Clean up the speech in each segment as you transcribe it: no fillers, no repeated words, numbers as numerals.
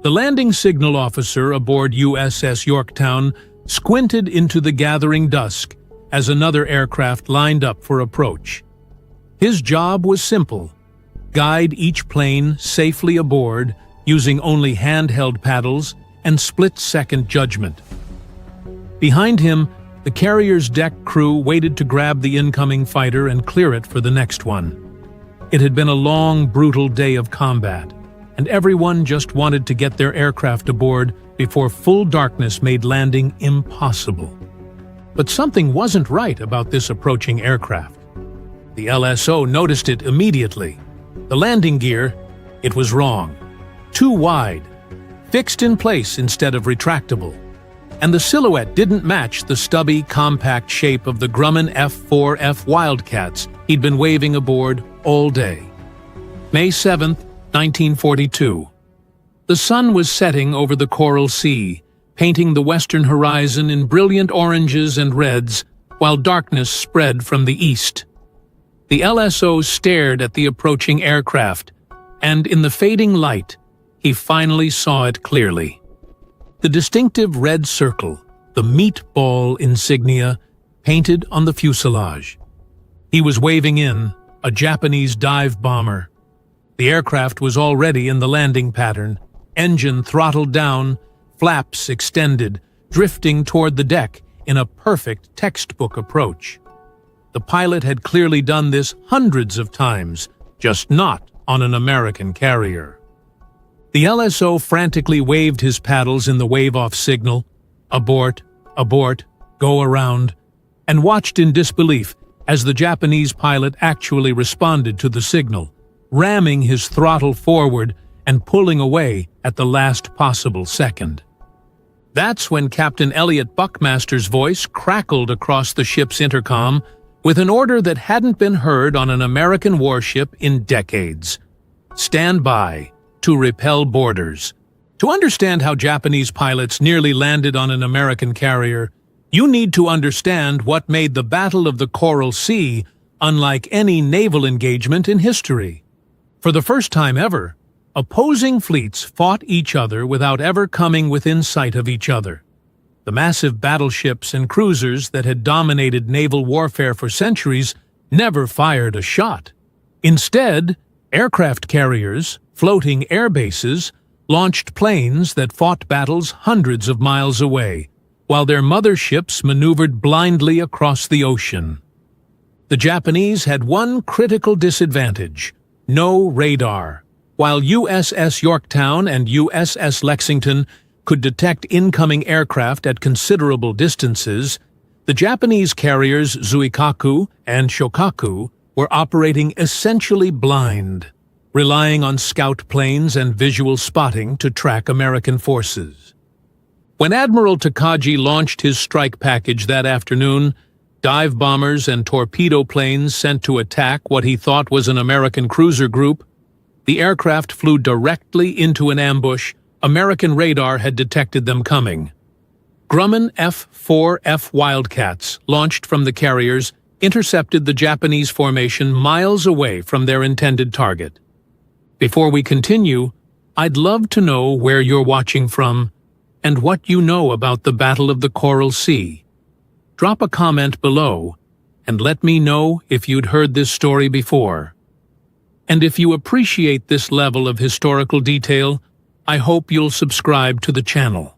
The landing signal officer aboard USS Yorktown squinted into the gathering dusk as another aircraft lined up for approach. His job was simple: guide each plane safely aboard using only handheld paddles and split-second judgment. Behind him, the carrier's deck crew waited to grab the incoming fighter and clear it for the next one. It had been a long, brutal day of combat, and everyone just wanted to get their aircraft aboard before full darkness made landing impossible. But something wasn't right about this approaching aircraft. The LSO noticed it immediately. The landing gear, it was wrong. Too wide, fixed in place instead of retractable. And the silhouette didn't match the stubby, compact shape of the Grumman F-4F Wildcats he'd been waving aboard all day. May 7th, 1942. The sun was setting over the Coral Sea, painting the western horizon in brilliant oranges and reds, while darkness spread from the east. The LSO stared at the approaching aircraft, and in the fading light, he finally saw it clearly. The distinctive red circle, the meatball insignia, painted on the fuselage. He was waving in, a Japanese dive bomber. The aircraft was already in the landing pattern, engine throttled down, flaps extended, drifting toward the deck in a perfect textbook approach. The pilot had clearly done this hundreds of times, just not on an American carrier. The LSO frantically waved his paddles in the wave-off signal, abort, abort, go around, and watched in disbelief as the Japanese pilot actually responded to the signal, ramming his throttle forward and pulling away at the last possible second. That's when Captain Elliot Buckmaster's voice crackled across the ship's intercom with an order that hadn't been heard on an American warship in decades. Stand by to repel boarders. To understand how Japanese pilots nearly landed on an American carrier, you need to understand what made the Battle of the Coral Sea unlike any naval engagement in history. For the first time ever, opposing fleets fought each other without ever coming within sight of each other. The massive battleships and cruisers that had dominated naval warfare for centuries never fired a shot. Instead, aircraft carriers, floating air bases, launched planes that fought battles hundreds of miles away, while their motherships maneuvered blindly across the ocean. The Japanese had one critical disadvantage: no radar. While USS Yorktown and USS Lexington could detect incoming aircraft at considerable distances, the Japanese carriers Zuikaku and Shokaku were operating essentially blind, relying on scout planes and visual spotting to track American forces. When Admiral Takagi launched his strike package that afternoon, dive bombers and torpedo planes sent to attack what he thought was an American cruiser group, the aircraft flew directly into an ambush. American radar had detected them coming. Grumman F-4F Wildcats, launched from the carriers, intercepted the Japanese formation miles away from their intended target. Before we continue, I'd love to know where you're watching from and what you know about the Battle of the Coral Sea. Drop a comment below and let me know if you'd heard this story before. And if you appreciate this level of historical detail, I hope you'll subscribe to the channel.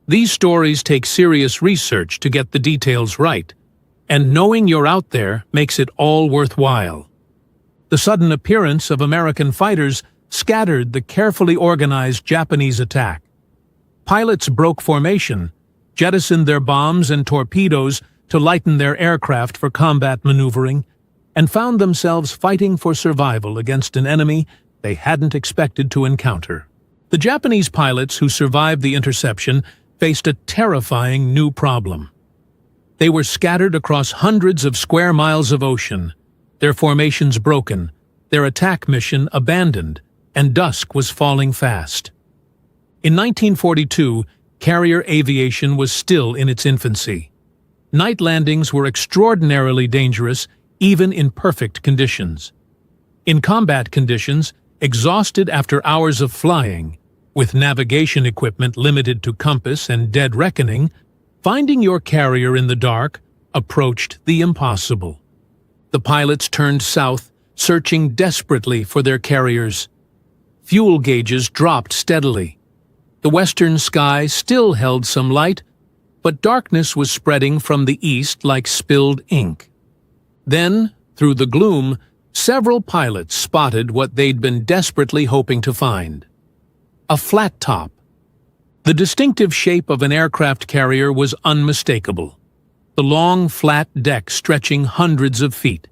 These stories take serious research to get the details right, and knowing you're out there makes it all worthwhile. The sudden appearance of American fighters scattered the carefully organized Japanese attack. Pilots broke formation, jettisoned their bombs and torpedoes to lighten their aircraft for combat maneuvering, and found themselves fighting for survival against an enemy they hadn't expected to encounter. The Japanese pilots who survived the interception faced a terrifying new problem. They were scattered across hundreds of square miles of ocean, their formations broken, their attack mission abandoned, and dusk was falling fast. In 1942, carrier aviation was still in its infancy. Night landings were extraordinarily dangerous, even in perfect conditions. In combat conditions, exhausted after hours of flying, With navigation equipment limited to compass and dead reckoning, finding your carrier in the dark approached the impossible. The pilots turned south, searching desperately for their carriers. Fuel gauges dropped steadily. The western sky still held some light, but darkness was spreading from the east like spilled ink. Then, through the gloom, several pilots spotted what they'd been desperately hoping to find. A flat top. The distinctive shape of an aircraft carrier was unmistakable. The long, flat deck stretching hundreds of feet.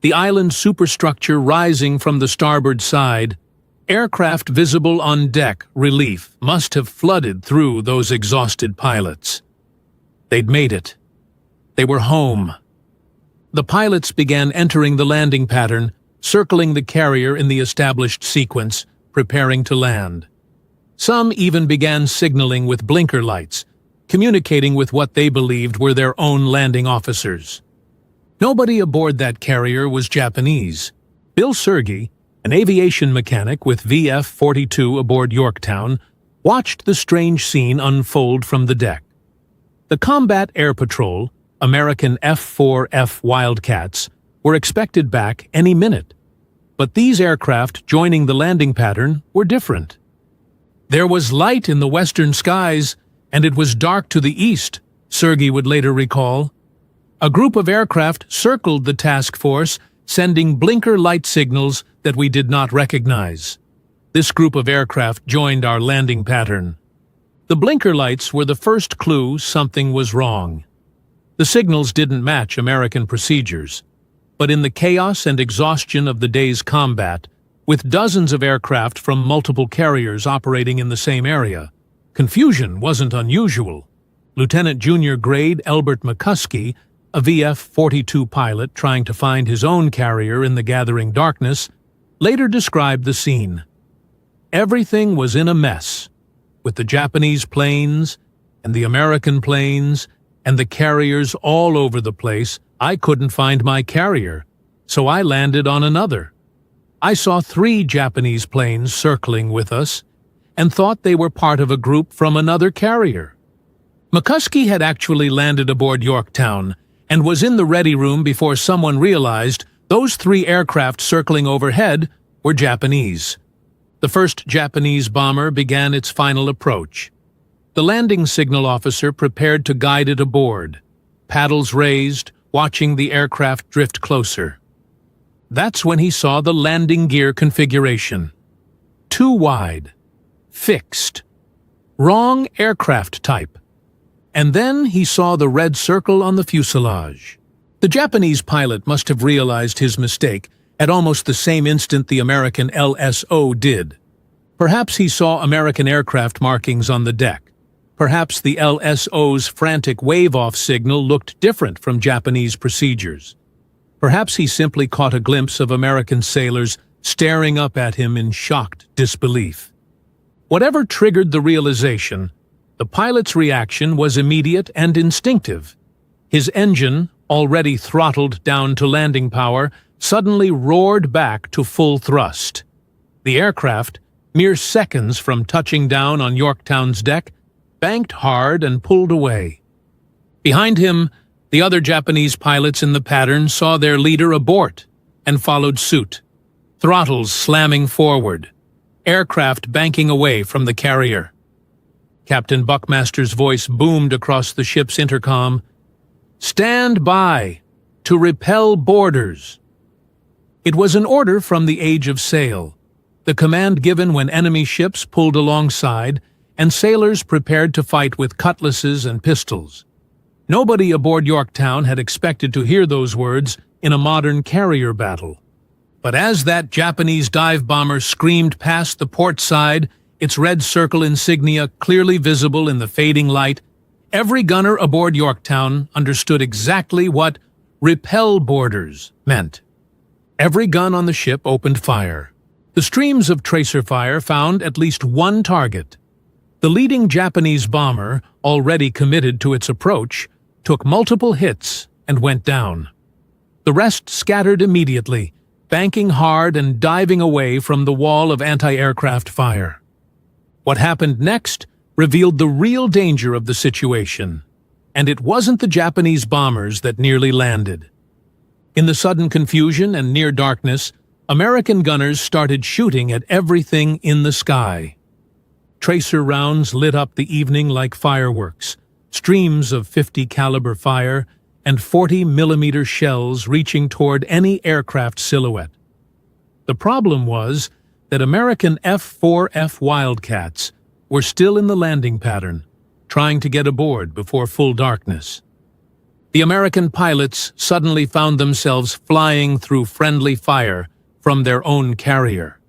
The island superstructure rising from the starboard side. Aircraft visible on deck, relief, must have flooded through those exhausted pilots. They'd made it. They were home. The pilots began entering the landing pattern, circling the carrier in the established sequence, preparing to land. Some even began signaling with blinker lights, communicating with what they believed were their own landing officers. Nobody aboard that carrier was Japanese. Bill Sergey, an aviation mechanic with VF-42 aboard Yorktown, watched the strange scene unfold from the deck. The Combat Air Patrol, American F-4F Wildcats, were expected back any minute. But these aircraft joining the landing pattern were different. There was light in the western skies, and it was dark to the east, Sergey would later recall. A group of aircraft circled the task force, sending blinker light signals that we did not recognize. This group of aircraft joined our landing pattern. The blinker lights were the first clue something was wrong. The signals didn't match American procedures. But in the chaos and exhaustion of the day's combat, with dozens of aircraft from multiple carriers operating in the same area, confusion wasn't unusual. Lieutenant Junior Grade Elbert McCuskey, a VF-42 pilot trying to find his own carrier in the gathering darkness, later described the scene. Everything was in a mess, with the Japanese planes and the American planes and the carriers all over the place. I couldn't find my carrier, so I landed on another. I saw 3 Japanese planes circling with us and thought they were part of a group from another carrier. McCuskey had actually landed aboard Yorktown and was in the ready room before someone realized those 3 aircraft circling overhead were Japanese. The first Japanese bomber began its final approach. The landing signal officer prepared to guide it aboard, paddles raised, watching the aircraft drift closer. That's when he saw the landing gear configuration. Too wide. Fixed. Wrong aircraft type. And then he saw the red circle on the fuselage. The Japanese pilot must have realized his mistake at almost the same instant the American LSO did. Perhaps he saw American aircraft markings on the deck. Perhaps the LSO's frantic wave-off signal looked different from Japanese procedures. Perhaps he simply caught a glimpse of American sailors staring up at him in shocked disbelief. Whatever triggered the realization, the pilot's reaction was immediate and instinctive. His engine, already throttled down to landing power, suddenly roared back to full thrust. The aircraft, mere seconds from touching down on Yorktown's deck, banked hard and pulled away. Behind him, the other Japanese pilots in the pattern saw their leader abort and followed suit, throttles slamming forward, aircraft banking away from the carrier. Captain Buckmaster's voice boomed across the ship's intercom. "Stand by to repel boarders." It was an order from the Age of Sail, the command given when enemy ships pulled alongside and sailors prepared to fight with cutlasses and pistols. Nobody aboard Yorktown had expected to hear those words in a modern carrier battle. But as that Japanese dive bomber screamed past the port side, its red circle insignia clearly visible in the fading light, every gunner aboard Yorktown understood exactly what repel boarders meant. Every gun on the ship opened fire. The streams of tracer fire found at least one target. The leading Japanese bomber, already committed to its approach, took multiple hits and went down. The rest scattered immediately, banking hard and diving away from the wall of anti-aircraft fire. What happened next revealed the real danger of the situation, and it wasn't the Japanese bombers that nearly landed. In the sudden confusion and near darkness, American gunners started shooting at everything in the sky. Tracer rounds lit up the evening like fireworks, streams of .50 caliber fire and 40mm shells reaching toward any aircraft silhouette. The problem was that American F-4F Wildcats were still in the landing pattern, trying to get aboard before full darkness. The American pilots suddenly found themselves flying through friendly fire from their own carrier.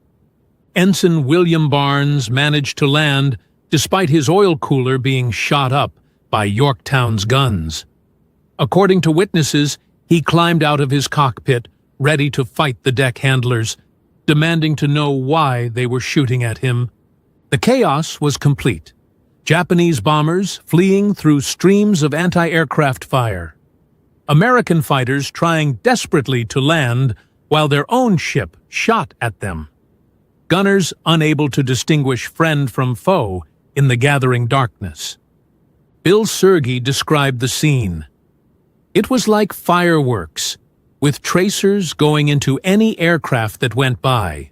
Ensign William Barnes managed to land despite his oil cooler being shot up by Yorktown's guns. According to witnesses, he climbed out of his cockpit, ready to fight the deck handlers, demanding to know why they were shooting at him. The chaos was complete. Japanese bombers fleeing through streams of anti-aircraft fire. American fighters trying desperately to land while their own ship shot at them. Gunners unable to distinguish friend from foe in the gathering darkness. Bill Sergey described the scene. It was like fireworks, with tracers going into any aircraft that went by.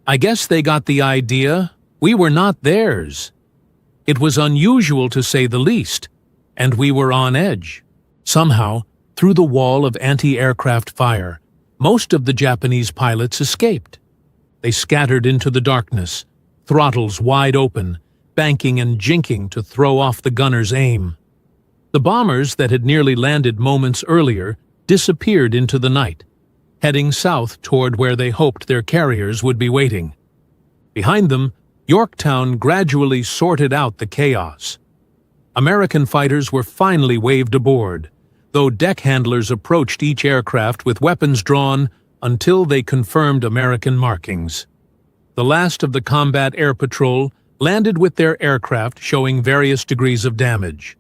I guess they got the idea we were not theirs. It was unusual to say the least, and we were on edge. Somehow, through the wall of anti-aircraft fire, most of the Japanese pilots escaped. They scattered into the darkness, throttles wide open, banking and jinking to throw off the gunner's aim. The bombers that had nearly landed moments earlier disappeared into the night, heading south toward where they hoped their carriers would be waiting. Behind them, Yorktown gradually sorted out the chaos. American fighters were finally waved aboard, though deck handlers approached each aircraft with weapons drawn until they confirmed American markings. The last of the combat air patrol landed with their aircraft showing various degrees of damage.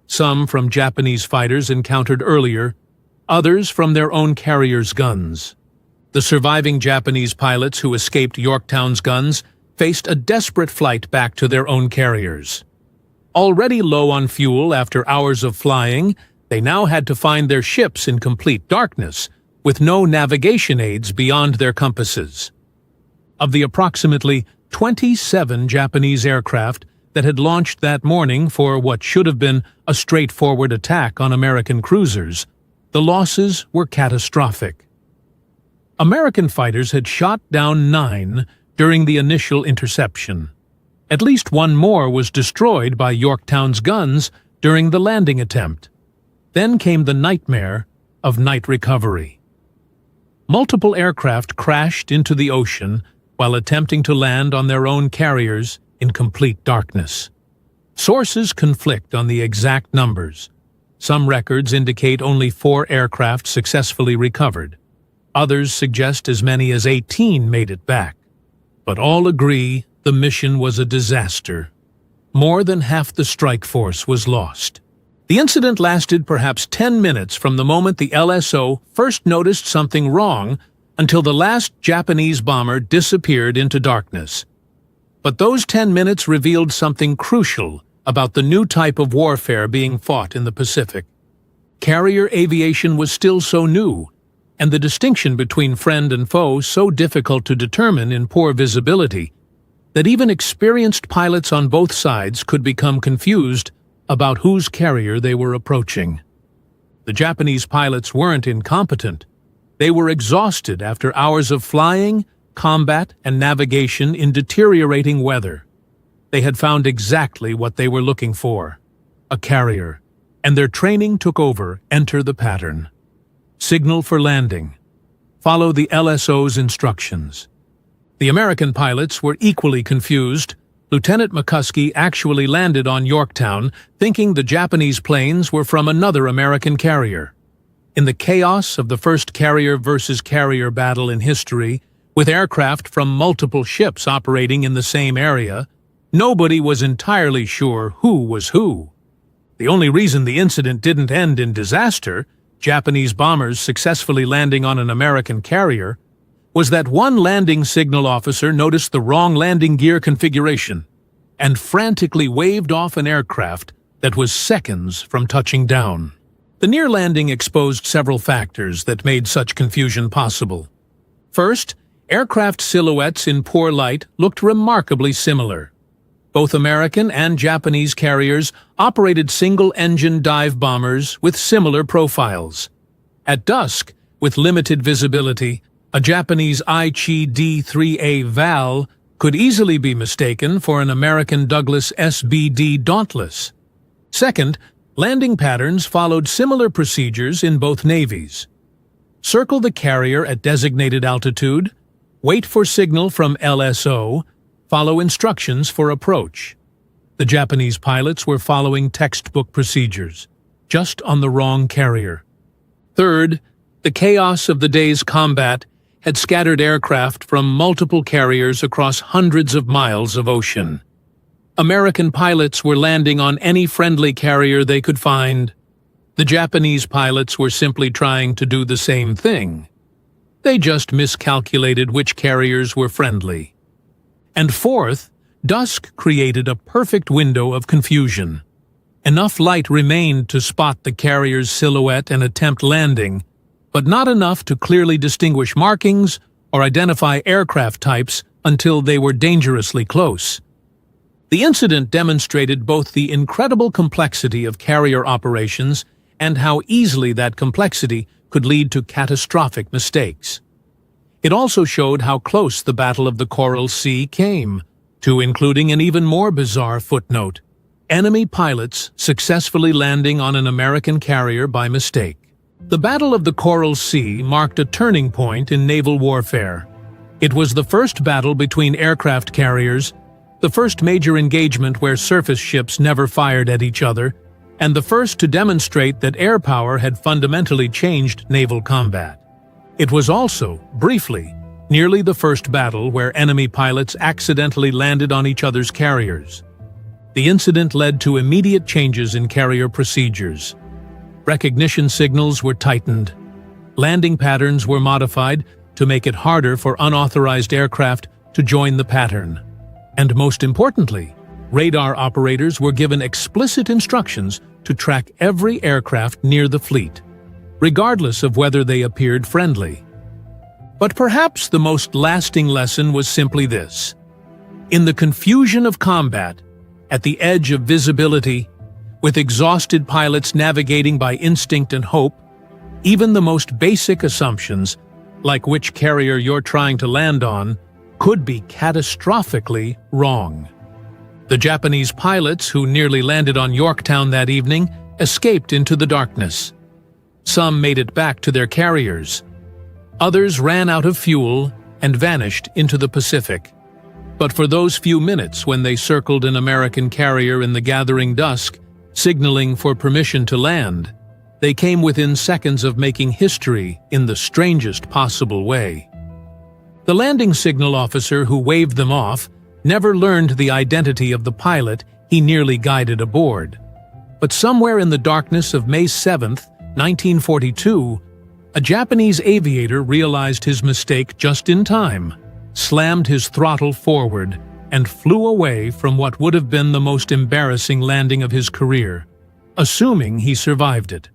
Some from Japanese fighters encountered earlier, others from their own carriers' guns. The surviving Japanese pilots who escaped Yorktown's guns faced a desperate flight back to their own carriers. Already low on fuel after hours of flying, they now had to find their ships in complete darkness, with no navigation aids beyond their compasses. Of the approximately 27 Japanese aircraft that had launched that morning for what should have been a straightforward attack on American cruisers, the losses were catastrophic. American fighters had shot down 9 during the initial interception. At least one more was destroyed by Yorktown's guns during the landing attempt. Then came the nightmare of night recovery. Multiple aircraft crashed into the ocean while attempting to land on their own carriers in complete darkness. Sources conflict on the exact numbers. Some records indicate only 4 aircraft successfully recovered. Others suggest as many as 18 made it back. But all agree the mission was a disaster. More than half the strike force was lost. The incident lasted perhaps 10 minutes from the moment the LSO first noticed something wrong until the last Japanese bomber disappeared into darkness. But those 10 minutes revealed something crucial about the new type of warfare being fought in the Pacific. Carrier aviation was still so new, and the distinction between friend and foe so difficult to determine in poor visibility, that even experienced pilots on both sides could become confused about whose carrier they were approaching. The Japanese pilots weren't incompetent. They were exhausted after hours of flying, combat, and navigation in deteriorating weather. They had found exactly what they were looking for, a carrier, and their training took over. Enter the pattern. Signal for landing. Follow the LSO's instructions. The American pilots were equally confused. Lieutenant McCuskey actually landed on Yorktown, thinking the Japanese planes were from another American carrier. In the chaos of the first carrier versus carrier battle in history, with aircraft from multiple ships operating in the same area, nobody was entirely sure who was who. The only reason the incident didn't end in disaster, Japanese bombers successfully landing on an American carrier, was that one landing signal officer noticed the wrong landing gear configuration. and frantically waved off an aircraft that was seconds from touching down. The near landing exposed several factors that made such confusion possible. First, aircraft silhouettes in poor light looked remarkably similar. Both American and Japanese carriers operated single-engine dive bombers with similar profiles. At dusk, with limited visibility, a Japanese Aichi D-3A Val could easily be mistaken for an American Douglas SBD Dauntless. Second, landing patterns followed similar procedures in both navies. Circle the carrier at designated altitude, wait for signal from LSO, follow instructions for approach. The Japanese pilots were following textbook procedures, just on the wrong carrier. Third, the chaos of the day's combat had scattered aircraft from multiple carriers across hundreds of miles of ocean. American pilots were landing on any friendly carrier they could find. The Japanese pilots were simply trying to do the same thing. They just miscalculated which carriers were friendly. And fourth, dusk created a perfect window of confusion. Enough light remained to spot the carrier's silhouette and attempt landing, but not enough to clearly distinguish markings or identify aircraft types until they were dangerously close. The incident demonstrated both the incredible complexity of carrier operations and how easily that complexity could lead to catastrophic mistakes. It also showed how close the Battle of the Coral Sea came, to including an even more bizarre footnote: enemy pilots successfully landing on an American carrier by mistake. The Battle of the Coral Sea marked a turning point in naval warfare. It was the first battle between aircraft carriers, the first major engagement where surface ships never fired at each other, and the first to demonstrate that air power had fundamentally changed naval combat. It was also, briefly, nearly the first battle where enemy pilots accidentally landed on each other's carriers. The incident led to immediate changes in carrier procedures. Recognition signals were tightened. Landing patterns were modified to make it harder for unauthorized aircraft to join the pattern. And most importantly, radar operators were given explicit instructions to track every aircraft near the fleet, regardless of whether they appeared friendly. But perhaps the most lasting lesson was simply this: in the confusion of combat, at the edge of visibility, with exhausted pilots navigating by instinct and hope, even the most basic assumptions, like which carrier you're trying to land on, could be catastrophically wrong. The Japanese pilots who nearly landed on Yorktown that evening escaped into the darkness. Some made it back to their carriers. Others ran out of fuel and vanished into the Pacific. But for those few minutes when they circled an American carrier in the gathering dusk, signaling for permission to land, they came within seconds of making history in the strangest possible way. The landing signal officer who waved them off never learned the identity of the pilot he nearly guided aboard. But somewhere in the darkness of May 7th, 1942, a Japanese aviator realized his mistake just in time, slammed his throttle forward, and flew away from what would have been the most embarrassing landing of his career, assuming he survived it.